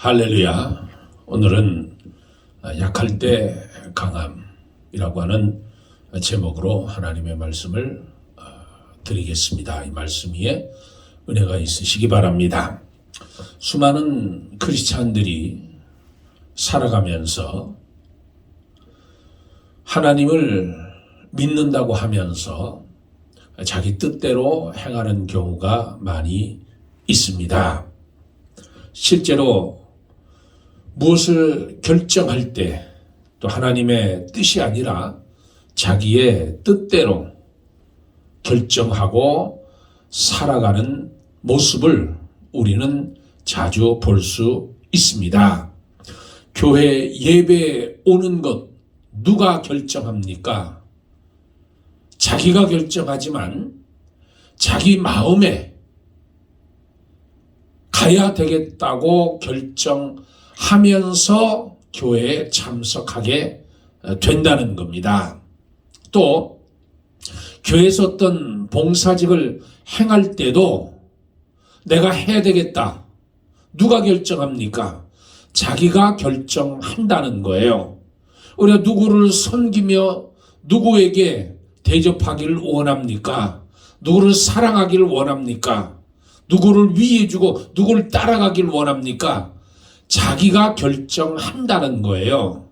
할렐루야. 오늘은 약할 때 강함이라고 하는 제목으로 하나님의 말씀을 드리겠습니다. 이 말씀 위에 은혜가 있으시기 바랍니다. 수많은 크리스찬들이 살아가면서 하나님을 믿는다고 하면서 자기 뜻대로 행하는 경우가 많이 있습니다. 실제로 무엇을 결정할 때 또 하나님의 뜻이 아니라 자기의 뜻대로 결정하고 살아가는 모습을 우리는 자주 볼 수 있습니다. 교회 예배에 오는 것 누가 결정합니까? 자기가 결정하지만 자기 마음에 가야 되겠다고 결정하면서 교회에 참석하게 된다는 겁니다. 또 교회에서 어떤 봉사직을 행할 때도 내가 해야 되겠다. 누가 결정합니까? 자기가 결정한다는 거예요. 우리가 누구를 섬기며 누구에게 대접하기를 원합니까? 누구를 사랑하기를 원합니까? 누구를 위해주고 누구를 따라가길 원합니까? 자기가 결정한다는 거예요.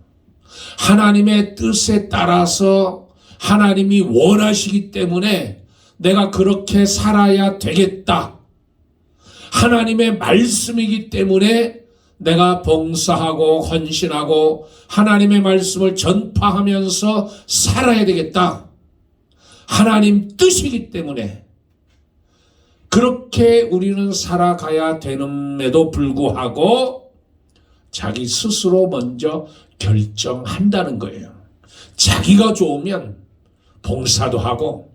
하나님의 뜻에 따라서 하나님이 원하시기 때문에 내가 그렇게 살아야 되겠다. 하나님의 말씀이기 때문에 내가 봉사하고 헌신하고 하나님의 말씀을 전파하면서 살아야 되겠다. 하나님 뜻이기 때문에 그렇게 우리는 살아가야 되는데도 불구하고 자기 스스로 먼저 결정한다는 거예요. 자기가 좋으면 봉사도 하고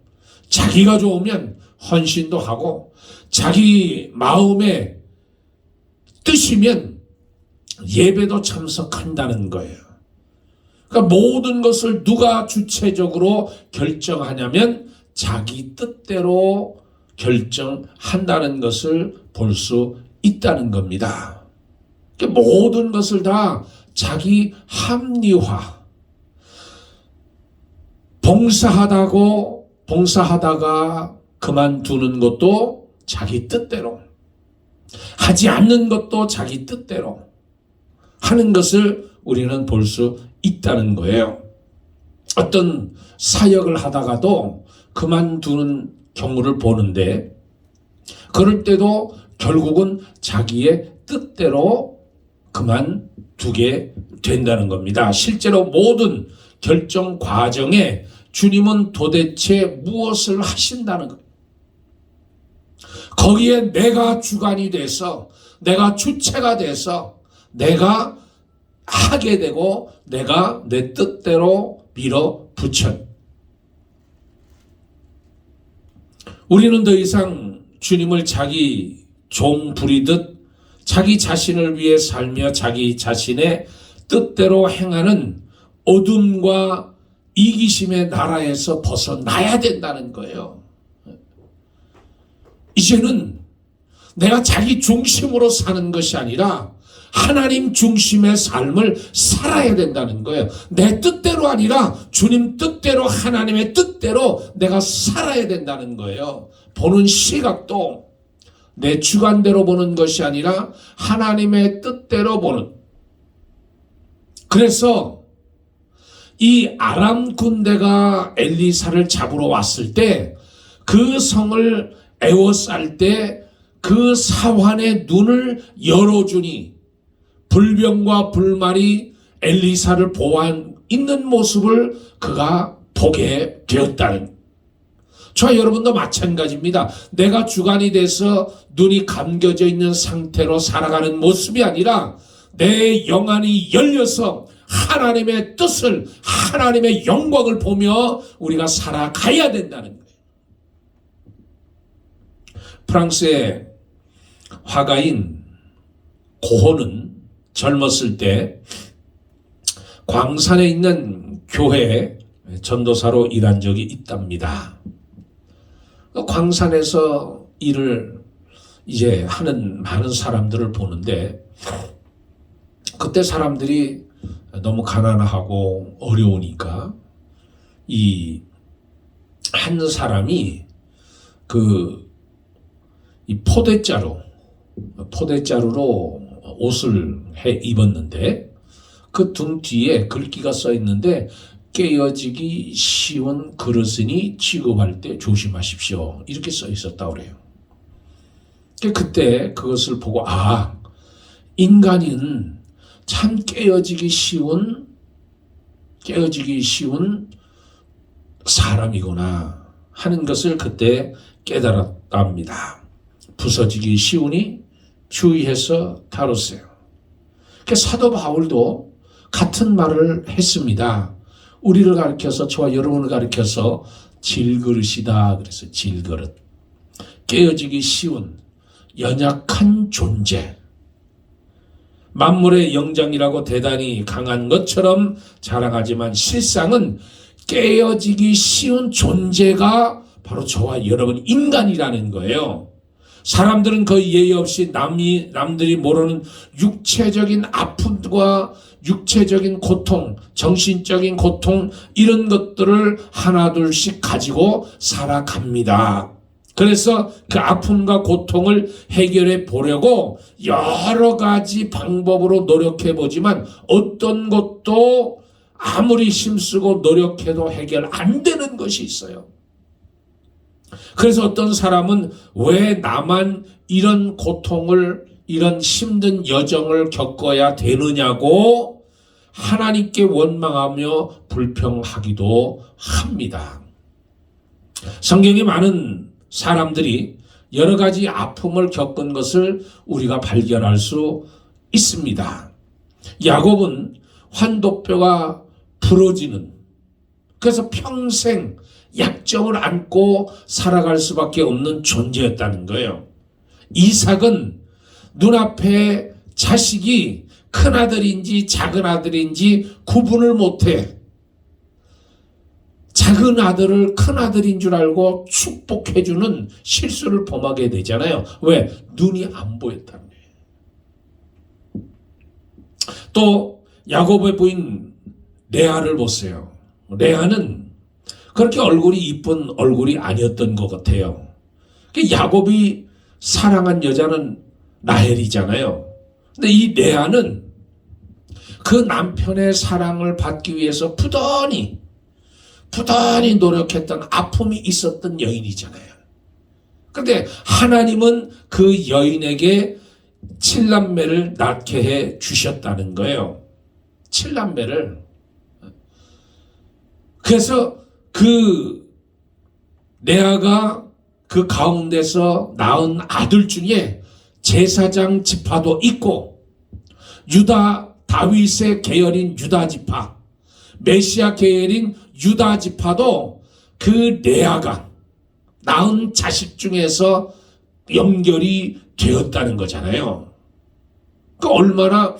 자기가 좋으면 헌신도 하고 자기 마음의 뜻이면 예배도 참석한다는 거예요. 그러니까 모든 것을 누가 주체적으로 결정하냐면 자기 뜻대로 결정한다는 것을 볼 수 있다는 겁니다. 모든 것을 다 자기 합리화, 봉사하다가 그만두는 것도 자기 뜻대로, 하지 않는 것도 자기 뜻대로 하는 것을 우리는 볼 수 있다는 거예요. 어떤 사역을 하다가도 그만두는 경우를 보는데 그럴 때도 결국은 자기의 뜻대로 그만두게 된다는 겁니다. 실제로 모든 결정 과정에 주님은 도대체 무엇을 하신다는 것, 거기에 내가 주관이 돼서 내가 주체가 돼서 내가 하게 되고 내가 내 뜻대로 밀어붙여. 우리는 더 이상 주님을 자기 종 부리듯 자기 자신을 위해 살며 자기 자신의 뜻대로 행하는 어둠과 이기심의 나라에서 벗어나야 된다는 거예요. 이제는 내가 자기 중심으로 사는 것이 아니라 하나님 중심의 삶을 살아야 된다는 거예요. 내 뜻대로 아니라 주님 뜻대로 하나님의 뜻대로 내가 살아야 된다는 거예요. 보는 시각도 내 주관대로 보는 것이 아니라 하나님의 뜻대로 보는. 그래서 이 아람 군대가 엘리사를 잡으러 왔을 때 그 성을 에워쌀 때 그 사환의 눈을 열어주니 불병과 불말이 엘리사를 보호한 있는 모습을 그가 보게 되었다는. 저와 여러분도 마찬가지입니다. 내가 주관이 돼서 눈이 감겨져 있는 상태로 살아가는 모습이 아니라 내 영안이 열려서 하나님의 뜻을, 하나님의 영광을 보며 우리가 살아가야 된다는 거예요. 프랑스의 화가인 고호는 젊었을 때 광산에 있는 교회에 전도사로 일한 적이 있답니다. 광산에서 일을 이제 하는 많은 사람들을 보는데 그때 사람들이 너무 가난하고 어려우니까 이 한 사람이 이 포대자루로 옷을 입었는데 그 등 뒤에 글귀가 써 있는데 깨어지기 쉬운 그릇이니 취급할 때 조심하십시오. 이렇게 써 있었다고 그래요. 그때 그것을 보고 인간은 참 깨어지기 쉬운 사람이구나 하는 것을 그때 깨달았답니다. 부서지기 쉬우니 주의해서 다루세요. 사도 바울도 같은 말을 했습니다. 우리를 가리켜서, 저와 여러분을 가리켜서 질그릇이다. 그래서 질그릇. 깨어지기 쉬운 연약한 존재. 만물의 영장이라고 대단히 강한 것처럼 자랑하지만 실상은 깨어지기 쉬운 존재가 바로 저와 여러분 인간이라는 거예요. 사람들은 거의 예의 없이 남들이 모르는 육체적인 아픔과 육체적인 고통, 정신적인 고통 이런 것들을 하나둘씩 가지고 살아갑니다. 그래서 그 아픔과 고통을 해결해 보려고 여러 가지 방법으로 노력해 보지만 어떤 것도 아무리 힘쓰고 노력해도 해결 안 되는 것이 있어요. 그래서 어떤 사람은 왜 나만 이런 고통을, 이런 힘든 여정을 겪어야 되느냐고 하나님께 원망하며 불평하기도 합니다. 성경에 많은 사람들이 여러 가지 아픔을 겪은 것을 우리가 발견할 수 있습니다. 야곱은 환도뼈가 부러지는, 그래서 평생 약점을 안고 살아갈 수밖에 없는 존재였다는 거예요. 이삭은 눈앞에 자식이 큰아들인지 작은아들인지 구분을 못해. 작은 아들을 큰아들인 줄 알고 축복해주는 실수를 범하게 되잖아요. 왜? 눈이 안 보였다는 거예요. 또 야곱의 부인 레아를 보세요. 레아는 그렇게 얼굴이 이쁜 얼굴이 아니었던 것 같아요. 야곱이 사랑한 여자는 라헬이잖아요. 근데 이 레아는 그 남편의 사랑을 받기 위해서 부단히 노력했던 아픔이 있었던 여인이잖아요. 그런데 하나님은 그 여인에게 7남매를 낳게 해 주셨다는 거예요. 7남매를. 그래서 그 레아가 그 가운데서 낳은 아들 중에 제사장 지파도 있고 유다 다윗의 계열인 유다 지파, 메시아 계열인 유다 지파도 그 레아가 낳은 자식 중에서 연결이 되었다는 거잖아요. 그 얼마나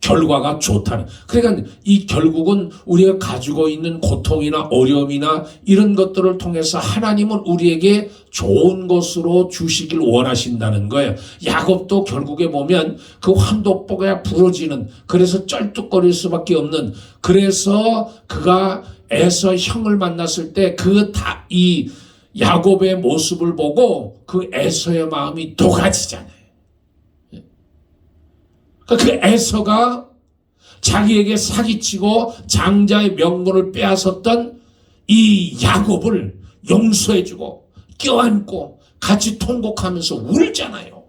결과가 좋다는. 그러니까 이 결국은 우리가 가지고 있는 고통이나 어려움이나 이런 것들을 통해서 하나님은 우리에게 좋은 것으로 주시길 원하신다는 거예요. 야곱도 결국에 보면 그 환도뼈가 부러지는, 그래서 쩔뚝거릴 수밖에 없는, 그래서 그가 에서 형을 만났을 때 이 야곱의 모습을 보고 그 에서의 마음이 녹아지잖아요. 그 에서가 자기에게 사기치고 장자의 명분을 빼앗았던 이 야곱을 용서해주고 껴안고 같이 통곡하면서 울잖아요.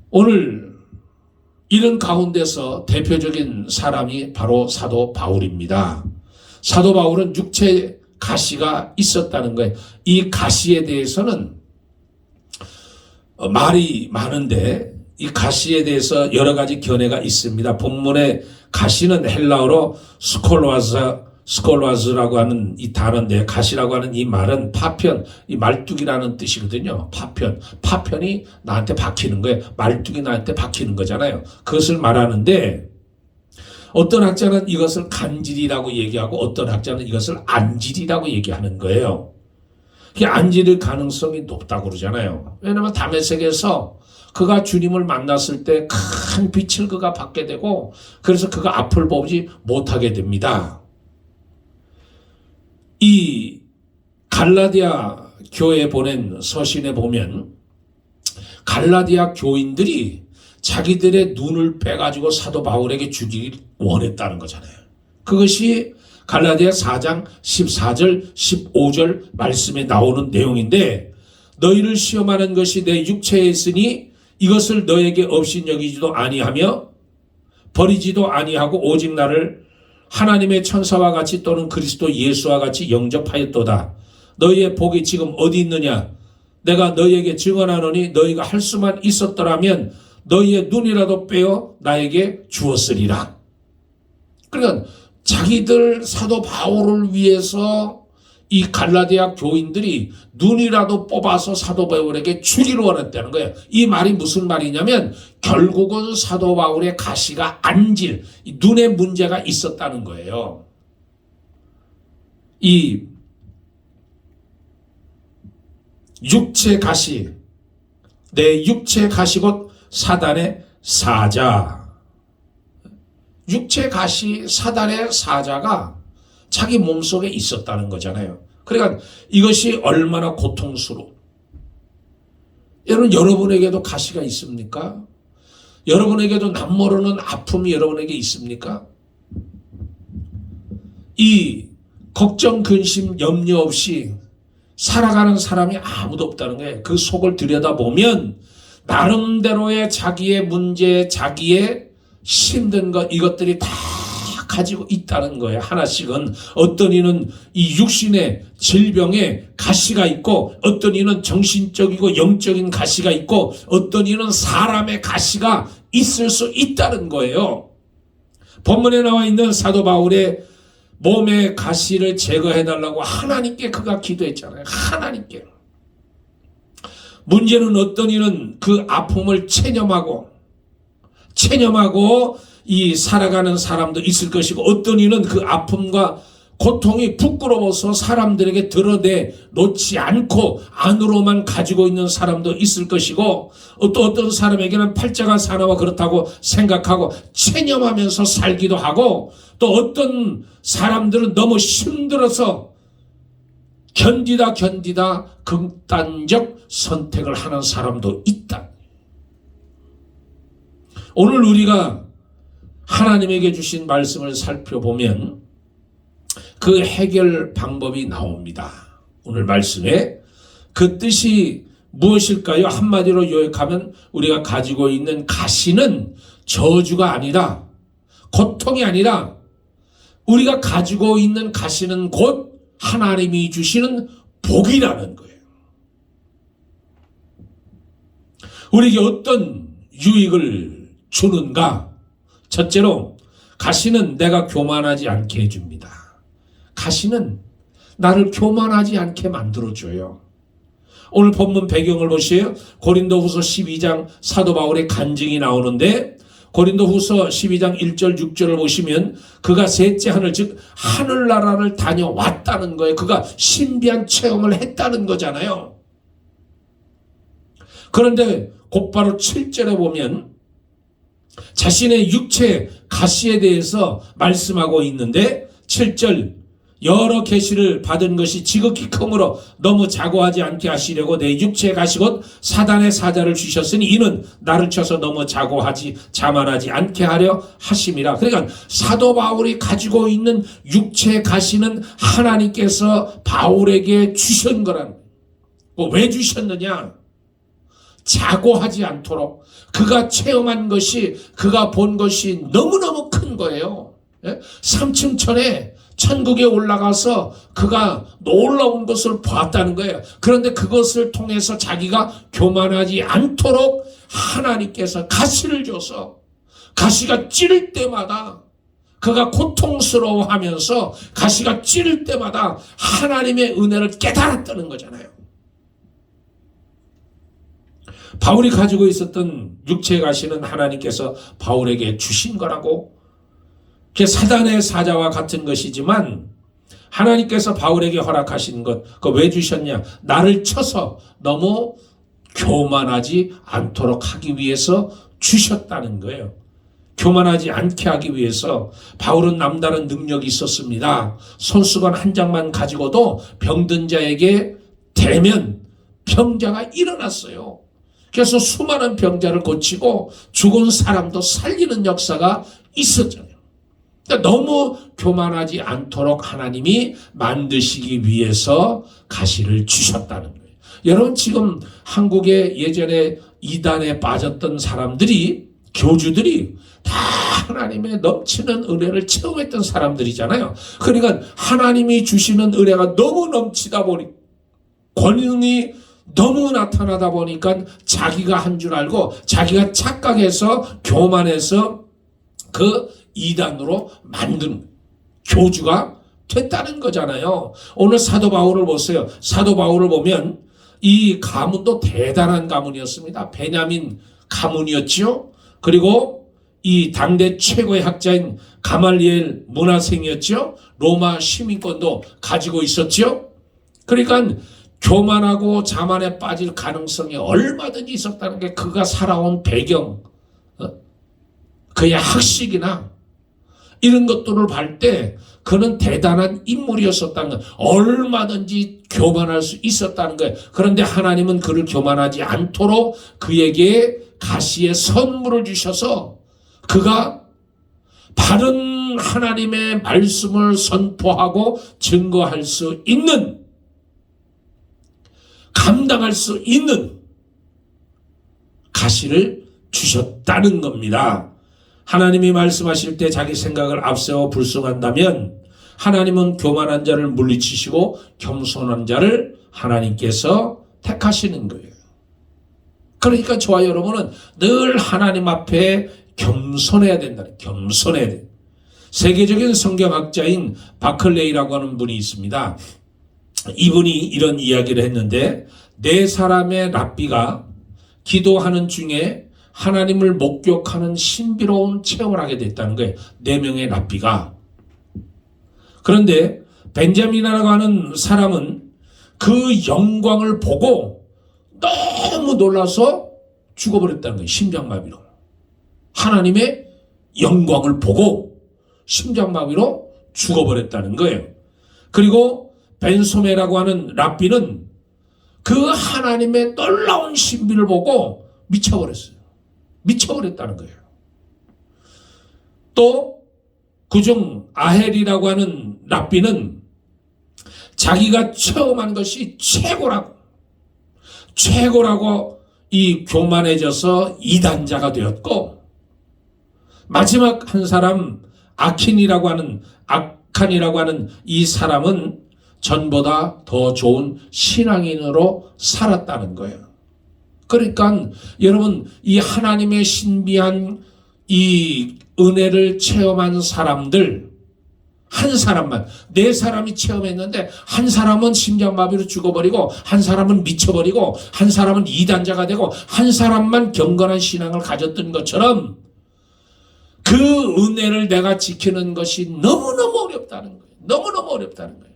오늘 이런 가운데서 대표적인 사람이 바로 사도 바울입니다. 사도 바울은 육체 가시가 있었다는 거예요. 이 가시에 대해서는 말이 많은데 이 가시에 대해서 여러 가지 견해가 있습니다. 본문의 가시는 헬라어로 스콜와즈라고 하는 이 단어인데, 가시라고 하는 이 말은 파편, 이 말뚝이라는 뜻이거든요. 파편이 나한테 박히는 거예요. 말뚝이 나한테 박히는 거잖아요. 그것을 말하는데 어떤 학자는 이것을 간질이라고 얘기하고 어떤 학자는 이것을 안질이라고 얘기하는 거예요. 안질의 가능성이 높다고 그러잖아요. 왜냐하면 다메섹에서 그가 주님을 만났을 때 큰 빛을 그가 받게 되고 그래서 그가 앞을 보지 못하게 됩니다. 이 갈라디아 교회에 보낸 서신에 보면 갈라디아 교인들이 자기들의 눈을 빼가지고 사도 바울에게 주기를 원했다는 거잖아요. 그것이 갈라디아 4장 14절 15절 말씀에 나오는 내용인데 너희를 시험하는 것이 내 육체에 있으니 이것을 너에게 업신여기지도 아니하며 버리지도 아니하고 오직 나를 하나님의 천사와 같이 또는 그리스도 예수와 같이 영접하였도다. 너희의 복이 지금 어디 있느냐? 내가 너희에게 증언하노니 너희가 할 수만 있었더라면 너희의 눈이라도 빼어 나에게 주었으리라. 그러니까 자기들 사도 바울을 위해서 이 갈라디아 교인들이 눈이라도 뽑아서 사도 바울에게 주기를 원했다는 거예요. 이 말이 무슨 말이냐면 결국은 사도 바울의 가시가 안질, 눈에 문제가 있었다는 거예요. 이 육체 가시, 내 육체 가시 곧 사단의 사자. 육체 가시 사단의 사자가 자기 몸속에 있었다는 거잖아요. 그러니까 이것이 얼마나 고통스러워. 여러분에게도 가시가 있습니까? 여러분에게도 남모르는 아픔이 여러분에게 있습니까? 이 걱정, 근심, 염려 없이 살아가는 사람이 아무도 없다는 거예요. 그 속을 들여다보면 나름대로의 자기의 문제, 자기의 힘든 것 이것들이 다 가지고 있다는 거예요. 하나씩은. 어떤 이는 이 육신의 질병에 가시가 있고 어떤 이는 정신적이고 영적인 가시가 있고 어떤 이는 사람의 가시가 있을 수 있다는 거예요. 본문에 나와 있는 사도 바울의 몸의 가시를 제거해달라고 하나님께 그가 기도했잖아요. 하나님께. 문제는 어떤 이는 그 아픔을 체념하고 이 살아가는 사람도 있을 것이고 어떤 이는 그 아픔과 고통이 부끄러워서 사람들에게 드러내 놓지 않고 안으로만 가지고 있는 사람도 있을 것이고 또 어떤 사람에게는 팔자가 사나워 그렇다고 생각하고 체념하면서 살기도 하고 또 어떤 사람들은 너무 힘들어서 견디다 극단적 선택을 하는 사람도 있다. 오늘 우리가 하나님에게 주신 말씀을 살펴보면 그 해결 방법이 나옵니다. 오늘 말씀에 그 뜻이 무엇일까요? 한마디로 요약하면 우리가 가지고 있는 가시는 저주가 아니라 고통이 아니라 우리가 가지고 있는 가시는 곧 하나님이 주시는 복이라는 거예요. 우리에게 어떤 유익을 주는가? 첫째로 가시는 내가 교만하지 않게 해줍니다. 가시는 나를 교만하지 않게 만들어줘요. 오늘 본문 배경을 보세요. 고린도후서 12장 사도 바울의 간증이 나오는데 고린도후서 12장 1절 6절을 보시면 그가 셋째 하늘 즉 하늘나라를 다녀왔다는 거예요. 그가 신비한 체험을 했다는 거잖아요. 그런데 곧바로 7절에 보면 자신의 육체 가시에 대해서 말씀하고 있는데 7절 여러 계시를 받은 것이 지극히 크므로 너무 자고하지 않게 하시려고 내 육체의 가시 곧 사단의 사자를 주셨으니 이는 나를 쳐서 너무 자만하지 않게 하려 하심이라. 그러니까 사도 바울이 가지고 있는 육체의 가시는 하나님께서 바울에게 주신 거란. 왜 주셨느냐? 자고하지 않도록 그가 체험한 것이 그가 본 것이 너무너무 큰 거예요. 3층 천에 천국에 올라가서 그가 놀라운 것을 봤다는 거예요. 그런데 그것을 통해서 자기가 교만하지 않도록 하나님께서 가시를 줘서 가시가 찌를 때마다 그가 고통스러워하면서 가시가 찌를 때마다 하나님의 은혜를 깨달았다는 거잖아요. 바울이 가지고 있었던 육체의 가시는 하나님께서 바울에게 주신 거라고. 그게 사단의 사자와 같은 것이지만 하나님께서 바울에게 허락하신 것, 그거 왜 주셨냐? 나를 쳐서 너무 교만하지 않도록 하기 위해서 주셨다는 거예요. 교만하지 않게 하기 위해서. 바울은 남다른 능력이 있었습니다. 손수건 한 장만 가지고도 병든 자에게 대면 병자가 일어났어요. 그래서 수많은 병자를 고치고 죽은 사람도 살리는 역사가 있었잖아요. 그러니까 너무 교만하지 않도록 하나님이 만드시기 위해서 가시를 주셨다는 거예요. 여러분, 지금 한국에 예전에 이단에 빠졌던 사람들이, 교주들이 다 하나님의 넘치는 은혜를 체험했던 사람들이잖아요. 그러니까 하나님이 주시는 은혜가 너무 넘치다 보니, 권능이 너무 나타나다 보니까 자기가 한 줄 알고 자기가 착각해서 교만해서 그 이단으로 만든 교주가 됐다는 거잖아요. 오늘 사도 바울을 보세요. 사도 바울을 보면 이 가문도 대단한 가문이었습니다. 베냐민 가문이었죠. 그리고 이 당대 최고의 학자인 가말리엘 문화생이었죠. 로마 시민권도 가지고 있었죠. 그러니까 교만하고 자만에 빠질 가능성이 얼마든지 있었다는 게 그가 살아온 배경, 그의 학식이나 이런 것들을 볼 때 그는 대단한 인물이었었다는 거예요. 얼마든지 교만할 수 있었다는 거예요. 그런데 하나님은 그를 교만하지 않도록 그에게 가시의 선물을 주셔서 그가 바른 하나님의 말씀을 선포하고 증거할 수 있는, 감당할 수 있는 가시를 주셨다는 겁니다. 하나님이 말씀하실 때 자기 생각을 앞세워 불순한다면 하나님은 교만한 자를 물리치시고 겸손한 자를 하나님께서 택하시는 거예요. 그러니까 저와 여러분은 늘 하나님 앞에 겸손해야 된다. 겸손해야 돼. 세계적인 성경학자인 바클레이라고 하는 분이 있습니다. 이분이 이런 이야기를 했는데, 네 사람의 랍비가 기도하는 중에 하나님을 목격하는 신비로운 체험을 하게 됐다는 거예요. 4명의 랍비가. 그런데 벤자민이라고 하는 사람은 그 영광을 보고 너무 놀라서 죽어버렸다는 거예요. 심장마비로. 하나님의 영광을 보고 심장마비로 죽어버렸다는 거예요. 그리고 벤소메라고 하는 랍비는 그 하나님의 놀라운 신비를 보고 미쳐버렸어요. 미쳐버렸다는 거예요. 또 그중 아헬이라고 하는 랍비는 자기가 체험한 것이 최고라고 이 교만해져서 이단자가 되었고, 마지막 한 사람 아칸이라고 하는 이 사람은 전보다 더 좋은 신앙인으로 살았다는 거예요. 그러니까 여러분, 이 하나님의 신비한 이 은혜를 체험한 사람들, 한 사람만, 4사람이 체험했는데 한 사람은 심장마비로 죽어버리고, 한 사람은 미쳐버리고, 한 사람은 이단자가 되고, 한 사람만 경건한 신앙을 가졌던 것처럼 그 은혜를 내가 지키는 것이 너무너무 어렵다는 거예요. 너무너무 어렵다는 거예요.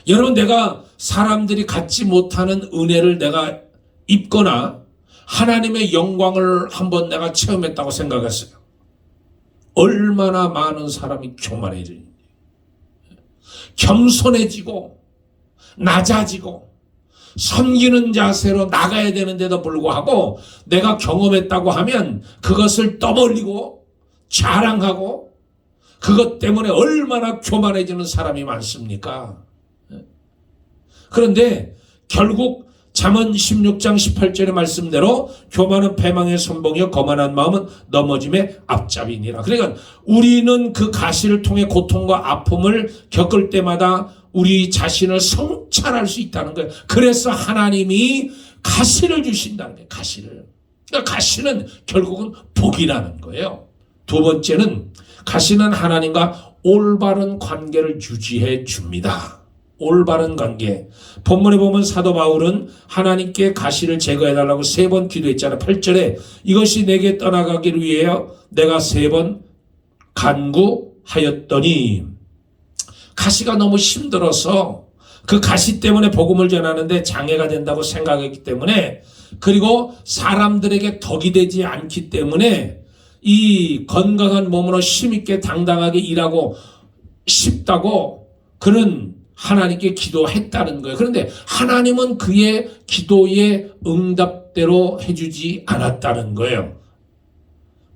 여러분, 내가 사람들이 갖지 못하는 은혜를 내가 입거나 하나님의 영광을 한번 내가 체험했다고 생각했어요. 얼마나 많은 사람이 교만해지는지, 겸손해지고 낮아지고 섬기는 자세로 나가야 되는데도 불구하고 내가 경험했다고 하면 그것을 떠벌리고 자랑하고, 그것 때문에 얼마나 교만해지는 사람이 많습니까? 그런데 결국 잠언 16장 18절의 말씀대로 교만은 패망의 선봉이요 거만한 마음은 넘어짐의 앞잡이니라. 그러니까 우리는 그 가시를 통해 고통과 아픔을 겪을 때마다 우리 자신을 성찰할 수 있다는 거예요. 그래서 하나님이 가시를 주신다는 거예요. 가시를. 그러니까 가시는 결국은 복이라는 거예요. 두 번째는 가시는 하나님과 올바른 관계를 유지해 줍니다. 올바른 관계. 본문에 보면 사도 바울은 하나님께 가시를 제거해달라고 3번 기도했잖아요. 8절에 이것이 내게 떠나가기를 위하여 내가 3번 간구하였더니, 가시가 너무 힘들어서 그 가시 때문에 복음을 전하는데 장애가 된다고 생각했기 때문에, 그리고 사람들에게 덕이 되지 않기 때문에 이 건강한 몸으로 힘있게 당당하게 일하고 싶다고 그는 하나님께 기도했다는 거예요. 그런데 하나님은 그의 기도의 응답대로 해주지 않았다는 거예요.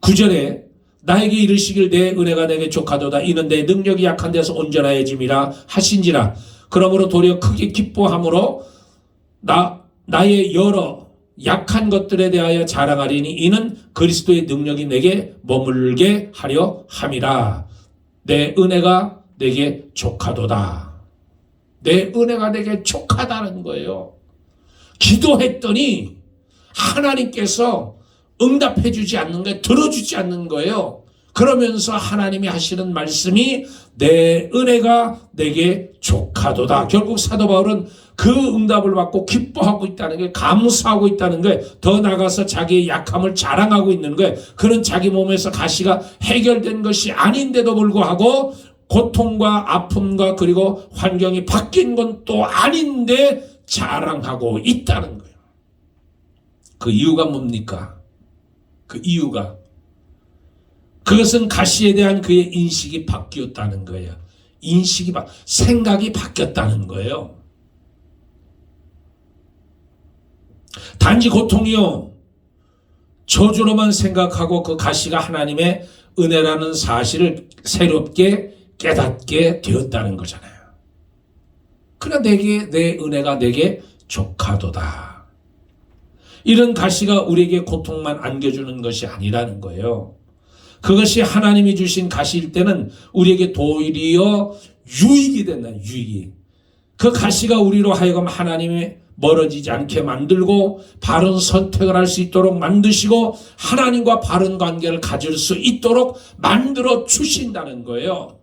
9절에 나에게 이르시길 내 은혜가 내게 족하도다. 이는 내 능력이 약한 데서 온전하여짐이라 하신지라. 그러므로 도리어 크게 기뻐함으로 나의 여러 약한 것들에 대하여 자랑하리니 이는 그리스도의 능력이 내게 머물게 하려 함이라. 내 은혜가 내게 족하도다. 내 은혜가 내게 족하다는 거예요. 기도했더니 하나님께서 응답해 주지 않는 거예요. 들어주지 않는 거예요. 그러면서 하나님이 하시는 말씀이 내 은혜가 내게 족하도다. 결국 사도 바울은 그 응답을 받고 기뻐하고 있다는 거예요. 감사하고 있다는 거예요. 더 나아가서 자기의 약함을 자랑하고 있는 거예요. 그는 자기 몸에서 가시가 해결된 것이 아닌데도 불구하고 고통과 아픔과 그리고 환경이 바뀐 건 또 아닌데 자랑하고 있다는 거예요. 그 이유가 뭡니까? 그 이유가 그것은 가시에 대한 그의 인식이 바뀌었다는 거예요. 생각이 바뀌었다는 거예요. 단지 고통이요 저주로만 생각하고 그 가시가 하나님의 은혜라는 사실을 새롭게 깨닫게 되었다는 거잖아요. 그러나 내 은혜가 내게 족하도다. 이런 가시가 우리에게 고통만 안겨주는 것이 아니라는 거예요. 그것이 하나님이 주신 가시일 때는 우리에게 도리어 유익이 된다. 유익이. 그 가시가 우리로 하여금 하나님이 멀어지지 않게 만들고 바른 선택을 할 수 있도록 만드시고 하나님과 바른 관계를 가질 수 있도록 만들어 주신다는 거예요.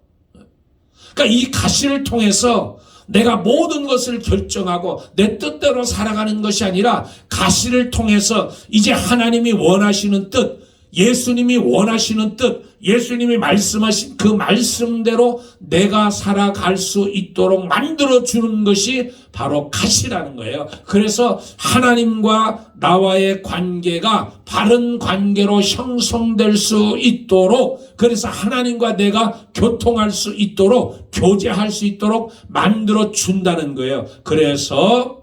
그러니까 이 가시를 통해서 내가 모든 것을 결정하고 내 뜻대로 살아가는 것이 아니라 가시를 통해서 이제 하나님이 원하시는 뜻, 예수님이 원하시는 뜻, 예수님이 말씀하신 그 말씀대로 내가 살아갈 수 있도록 만들어주는 것이 바로 가시라는 거예요. 그래서 하나님과 나와의 관계가 바른 관계로 형성될 수 있도록, 그래서 하나님과 내가 교통할 수 있도록, 교제할 수 있도록 만들어준다는 거예요. 그래서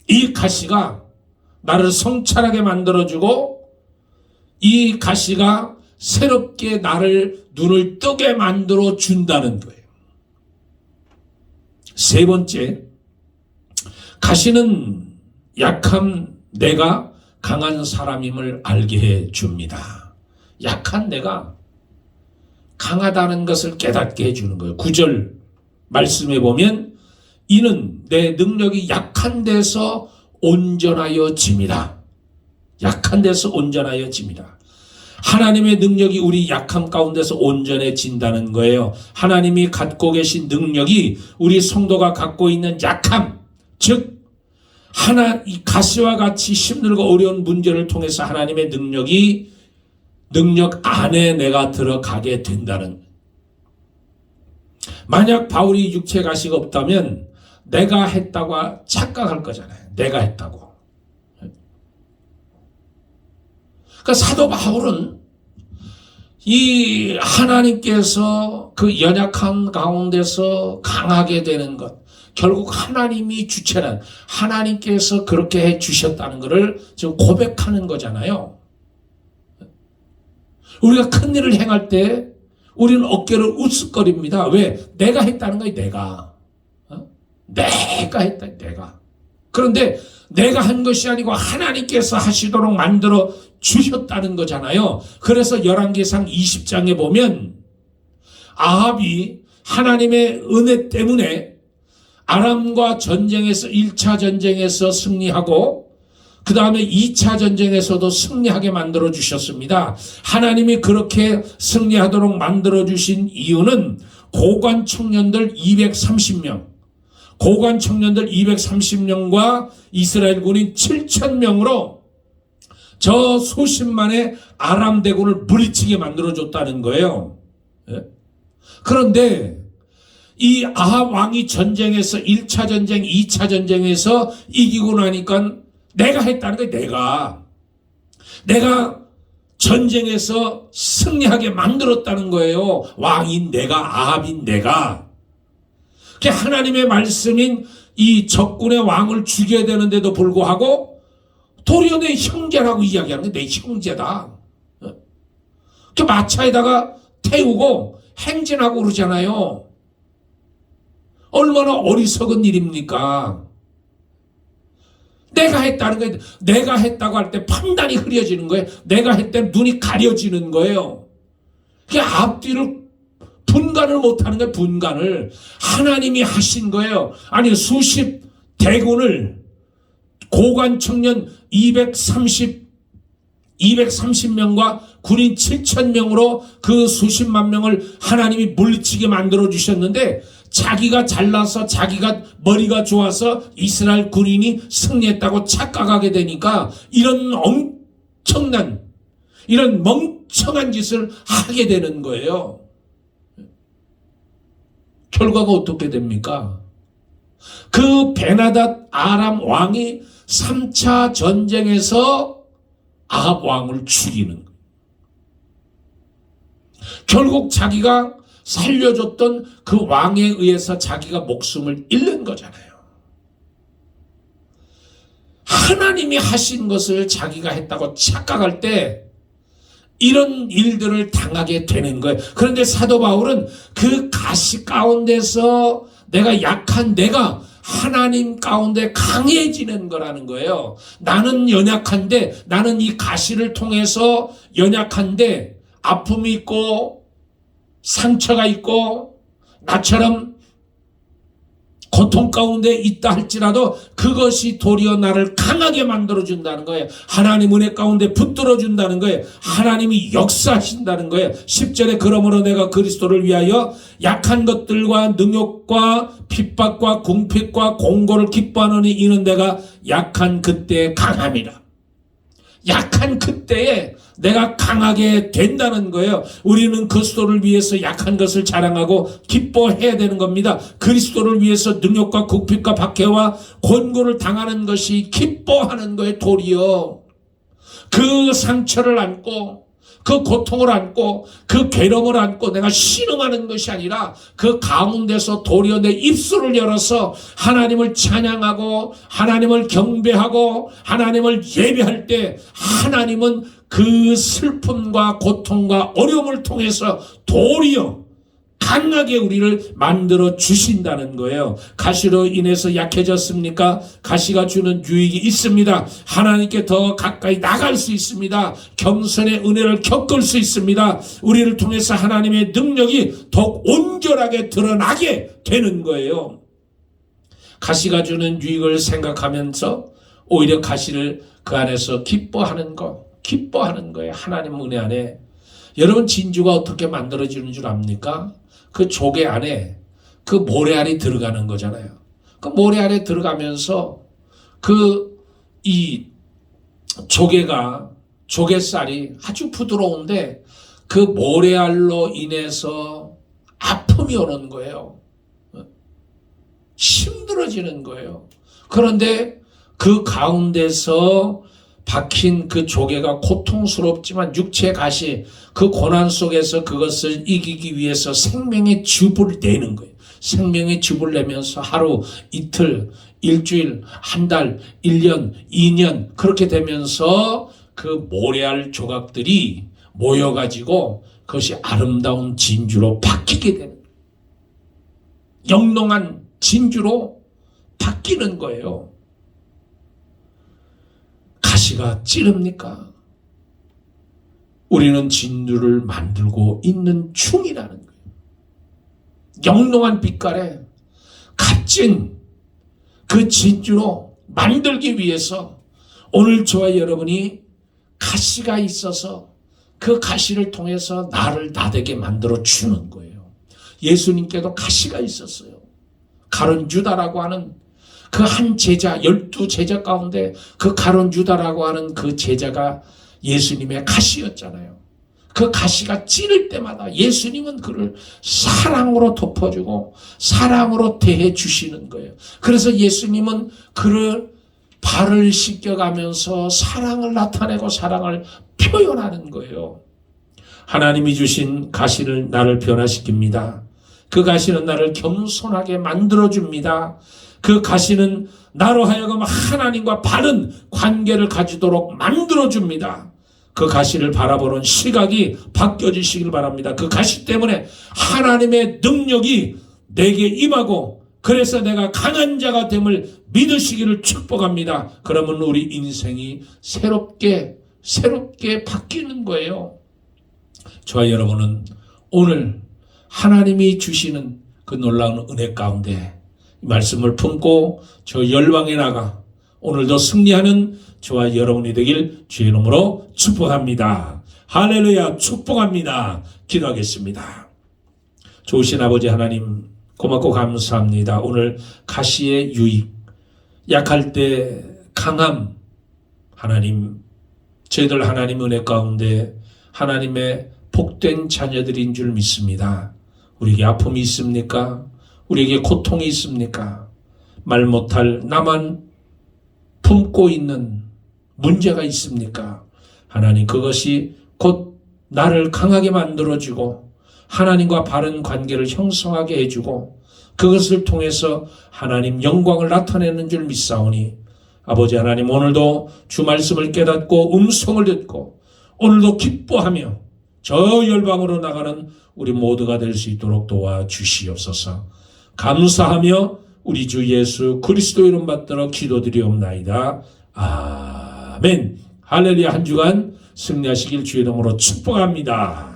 이 가시가 나를 성찰하게 만들어주고 이 가시가 새롭게 나를 눈을 뜨게 만들어 준다는 거예요. 세 번째, 가시는 약한 내가 강한 사람임을 알게 해 줍니다. 약한 내가 강하다는 것을 깨닫게 해주는 거예요. 9절 말씀해 보면 이는 내 능력이 약한 데서 온전하여짐이라. 약한 데서 온전하여집니다. 하나님의 능력이 우리 약함 가운데서 온전해진다는 거예요. 하나님이 갖고 계신 능력이 우리 성도가 갖고 있는 약함, 즉 이 가시와 같이 힘들고 어려운 문제를 통해서 하나님의 능력 안에 내가 들어가게 된다는. 만약 바울이 육체 가시가 없다면 내가 했다고 착각할 거잖아요. 내가 했다고. 그러니까 사도 바울은 이 하나님께서 그 연약한 가운데서 강하게 되는 것, 결국 하나님이 주체란 하나님께서 그렇게 해 주셨다는 것을 지금 고백하는 거잖아요. 우리가 큰 일을 행할 때 우리는 어깨를 우스거립니다. 왜? 내가 했다는 거예요. 내가 했다. 내가. 그런데 내가 한 것이 아니고 하나님께서 하시도록 만들어 주셨다는 거잖아요. 그래서 열왕기상 20장에 보면 아합이 하나님의 은혜 때문에 아람과 전쟁에서 1차 전쟁에서 승리하고 그 다음에 2차 전쟁에서도 승리하게 만들어 주셨습니다. 하나님이 그렇게 승리하도록 만들어 주신 이유는 고관 청년들 230명과 이스라엘 군인 7,000명으로 저 수십만의 아람 대군을 물리치게 만들어줬다는 거예요. 그런데 이 아합 왕이 전쟁에서 1차 전쟁, 2차 전쟁에서 이기고 나니까 내가 했다는 거예요. 내가 전쟁에서 승리하게 만들었다는 거예요. 왕인 내가, 아합인 내가. 하나님의 말씀인 이 적군의 왕을 죽여야 되는데도 불구하고 도리어 내 형제라고 이야기하는 게 내 형제다. 마차에다가 태우고 행진하고 그러잖아요. 얼마나 어리석은 일입니까? 내가 했다는 거예요. 내가 했다고 할 때 판단이 흐려지는 거예요. 내가 했다는 눈이 가려지는 거예요. 앞뒤를 분간을 못하는 거예요. 분간을. 하나님이 하신 거예요. 아니 수십 대군을 고관 청년 230명과 군인 7,000명으로 그 수십만 명을 하나님이 물리치게 만들어 주셨는데 자기가 잘나서 자기가 머리가 좋아서 이스라엘 군인이 승리했다고 착각하게 되니까 이런 엄청난 이런 멍청한 짓을 하게 되는 거예요. 결과가 어떻게 됩니까? 그 베나닷 아람 왕이 3차 전쟁에서 아합 왕을 죽이는 거예요. 결국 자기가 살려줬던 그 왕에 의해서 자기가 목숨을 잃는 거잖아요. 하나님이 하신 것을 자기가 했다고 착각할 때 이런 일들을 당하게 되는 거예요. 그런데 사도 바울은 그 가시 가운데서 내가 약한 내가 하나님 가운데 강해지는 거라는 거예요. 나는 연약한데 나는 이 가시를 통해서 연약한데 아픔이 있고 상처가 있고 나처럼 고통 가운데 있다 할지라도 그것이 도리어 나를 강하게 만들어준다는 거예요. 하나님 은혜 가운데 붙들어준다는 거예요. 하나님이 역사하신다는 거예요. 10절에 그러므로 내가 그리스도를 위하여 약한 것들과 능욕과 핍박과 궁핍과 공고를 기뻐하노니 이는 내가 약한 그때에 강함이라. 약한 그때에 내가 강하게 된다는 거예요. 우리는 그리스도를 위해서 약한 것을 자랑하고 기뻐해야 되는 겁니다. 그리스도를 위해서 능욕과 궁핍과 박해와 권고를 당하는 것이 기뻐하는 거예요. 도리어 그 상처를 안고 그 고통을 안고 그 괴로움을 안고 내가 신음하는 것이 아니라 그 가운데서 도리어 내 입술을 열어서 하나님을 찬양하고 하나님을 경배하고 하나님을 예배할 때 하나님은 그 슬픔과 고통과 어려움을 통해서 도리어 강하게 우리를 만들어 주신다는 거예요. 가시로 인해서 약해졌습니까? 가시가 주는 유익이 있습니다. 하나님께 더 가까이 나갈 수 있습니다. 겸손의 은혜를 겪을 수 있습니다. 우리를 통해서 하나님의 능력이 더욱 온전하게 드러나게 되는 거예요. 가시가 주는 유익을 생각하면서 오히려 가시를 그 안에서 기뻐하는 거예요. 하나님 은혜 안에. 여러분 진주가 어떻게 만들어지는 줄 압니까? 그 조개 안에 그 모래알이 들어가는 거잖아요. 그 모래알에 들어가면서 이 조개살이 아주 부드러운데 그 모래알로 인해서 아픔이 오는 거예요. 힘들어지는 거예요. 그런데 그 가운데서 박힌 그 조개가 고통스럽지만 육체 가시 그 고난 속에서 그것을 이기기 위해서 생명의 즙을 내는 거예요. 생명의 즙을 내면서 하루, 이틀, 일주일, 한 달, 1년, 2년 그렇게 되면서 그 모래알 조각들이 모여가지고 그것이 아름다운 진주로 바뀌게 되는 거예요. 영롱한 진주로 바뀌는 거예요. 가시가 찌릅니까? 우리는 진주를 만들고 있는 중이라는 거예요. 영롱한 빛깔에 값진 그 진주로 만들기 위해서 오늘 저와 여러분이 가시가 있어서 그 가시를 통해서 나를 나되게 만들어 주는 거예요. 예수님께도 가시가 있었어요. 가룟 유다라고 하는 그 한 제자, 12제자 가운데 그 가룟 유다라고 하는 그 제자가 예수님의 가시였잖아요. 그 가시가 찌를 때마다 예수님은 그를 사랑으로 덮어주고 사랑으로 대해 주시는 거예요. 그래서 예수님은 그를 발을 씻겨가면서 사랑을 나타내고 사랑을 표현하는 거예요. 하나님이 주신 가시를 나를 변화시킵니다. 그 가시는 나를 겸손하게 만들어줍니다. 그 가시는 나로 하여금 하나님과 바른 관계를 가지도록 만들어줍니다. 그 가시를 바라보는 시각이 바뀌어지시길 바랍니다. 그 가시 때문에 하나님의 능력이 내게 임하고 그래서 내가 강한 자가 됨을 믿으시기를 축복합니다. 그러면 우리 인생이 새롭게 바뀌는 거예요. 저와 여러분은 오늘 하나님이 주시는 그 놀라운 은혜 가운데 이 말씀을 품고 저 열방에 나가 오늘도 승리하는 저와 여러분이 되길 주의 이름으로 축복합니다. 할렐루야, 축복합니다. 기도하겠습니다. 좋으신 아버지 하나님 고맙고 감사합니다. 오늘 가시의 유익, 약할 때 강함, 하나님 저희들 하나님 은혜 가운데 하나님의 복된 자녀들인 줄 믿습니다. 우리에게 아픔이 있습니까? 우리에게 고통이 있습니까? 말 못할 나만 품고 있는 문제가 있습니까? 하나님 그것이 곧 나를 강하게 만들어주고 하나님과 바른 관계를 형성하게 해주고 그것을 통해서 하나님 영광을 나타내는 줄 믿사오니 아버지 하나님 오늘도 주 말씀을 깨닫고 음성을 듣고 오늘도 기뻐하며 저 열방으로 나가는 우리 모두가 될 수 있도록 도와주시옵소서. 감사하며 우리 주 예수 그리스도 이름 받들어 기도드리옵나이다. 아멘. 할렐루야. 한 주간 승리하시길 주의 이름으로 축복합니다.